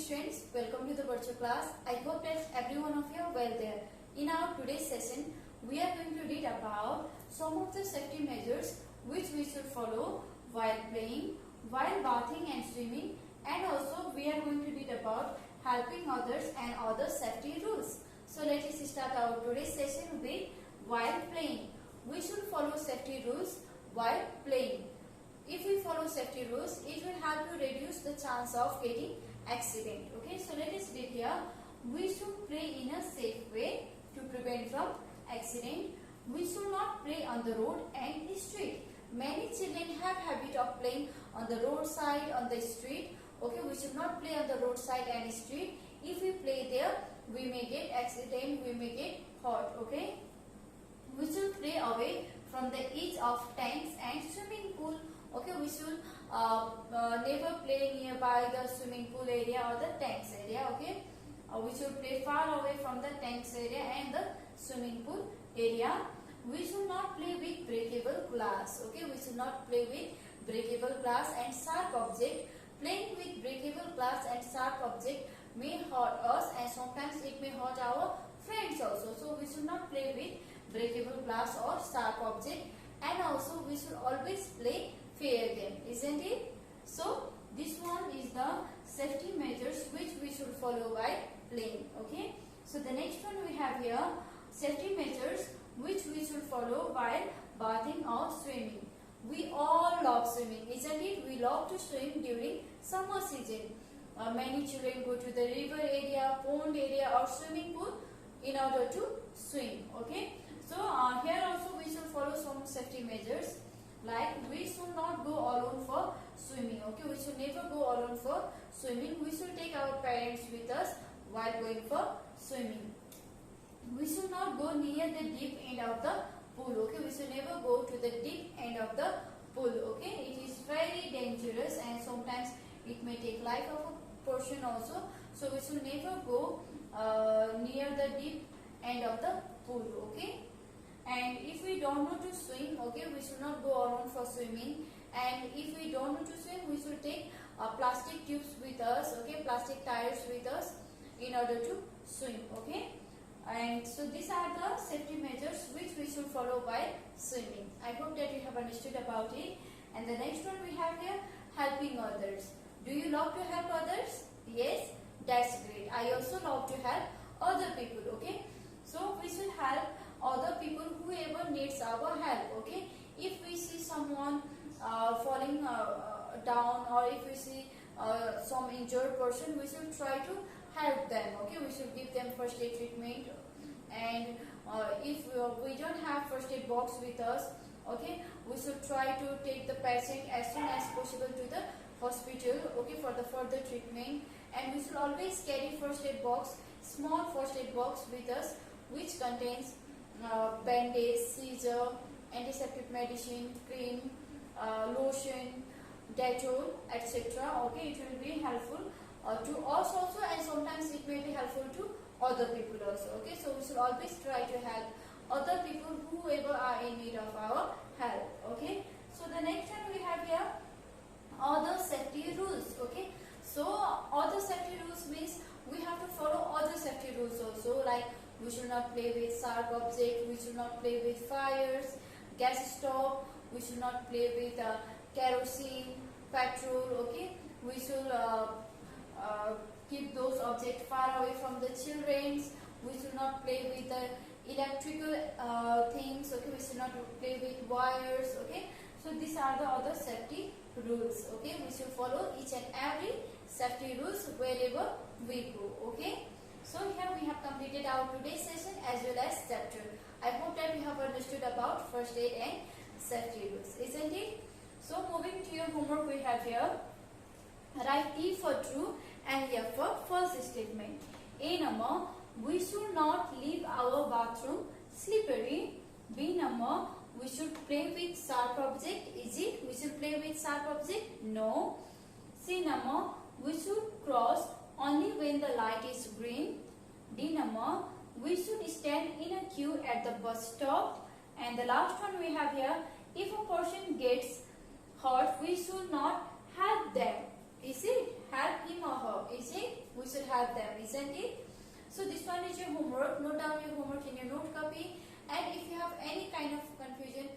students, welcome to the virtual class. I hope that every one of you are well there. In our today's session, we are going to read about some of the safety measures which we should follow while playing, while bathing and swimming, and also we are going to read about helping others and other safety rules. So let us start our today's session with while playing. We should follow safety rules while playing. If we follow safety rules, it will help to reduce the chance of getting accident. Okay, so let us read here. We should play in a safe way to prevent from accident. We should not play on the road and street. Many children have habit of playing on the roadside, on the street. Okay, we should not play on the roadside and street. If we play there, we may get accident, we may get hurt. Okay, we should play away from the edge of tanks and swimming pool. Okay, we should never play nearby the swimming pool area or the tanks area. Okay, we should play far away from the tanks area and the swimming pool area. We should not play with breakable glass. Okay, we should not play with breakable glass and sharp object. Playing with breakable glass and sharp object may hurt us, and sometimes it may hurt our friends also. So we should not play with breakable glass or sharp object, and also we should always play fair game, isn't it? So this one is the safety measures which we should follow while playing. Okay, so the next one we have here, safety measures which we should follow while bathing or swimming. We all love swimming, isn't it? We love to swim during summer season. Many children go to the river area, pond area or swimming pool in order to swim. Okay, so here also we should follow some safety measures. Like, we should not go alone for swimming. Okay, we should never go alone for swimming. We should take our parents with us while going for swimming. We should not go near the deep end of the pool. Okay, we should never go to the deep end of the pool. Okay, it is very dangerous and sometimes it may take life of a person also. So we should never go near the deep end of the pool. Okay. And if we don't know to swim, okay, we should not go alone for swimming. And if we don't know to swim, we should take plastic tubes with us, okay, plastic tires with us in order to swim, okay. And so these are the safety measures which we should follow while swimming. I hope that you have understood about it. And the next one we have here, helping others. Do you love to help others? Yes, that's great. I also love to help other people, okay. So we should help other people whoever needs our help. Okay, if we see someone falling down, or if we see some injured person, we should try to help them. Okay, we should give them first aid treatment, and if we don't have first aid box with us, okay, we should try to take the patient as soon as possible to the hospital, okay, for the further treatment. And we should always carry first aid box, small first aid box with us, which contains bandage, scissor, antiseptic medicine, cream, lotion, Dettol, etc. Okay, it will be helpful to us also, and sometimes it may be helpful to other people also. Okay, so we should always try to help other people whoever are in need of our help. Okay, so the next one we have here, other safety rules. Okay, so other safety rules means we have to follow other safety rules also, like we should not play with sharp objects, we should not play with fires, gas stove, we should not play with kerosene, petrol. Okay, we should keep those objects far away from the children. We should not play with the electrical things. Okay, we should not play with wires. Okay, so these are the other safety rules. Okay, we should follow each and every safety rules wherever we go. Okay. So here we have completed our today's session as well as chapter. I hope that you have understood about first aid and safety rules, isn't it? So moving to your homework, we have here, write T for true and F for false statement. A number, we should not leave our bathroom slippery. B number, we should play with sharp object. Is it? We should play with sharp object? No. C number, we should cross only when the light is green. D number, we should stand in a queue at the bus stop. And the last one we have here, if a person gets hurt, we should not help them. Is it? Help him or her. Is it? We have them, isn't it? So this one is your homework. Note down your homework in your note copy, and if you have any kind of confusion,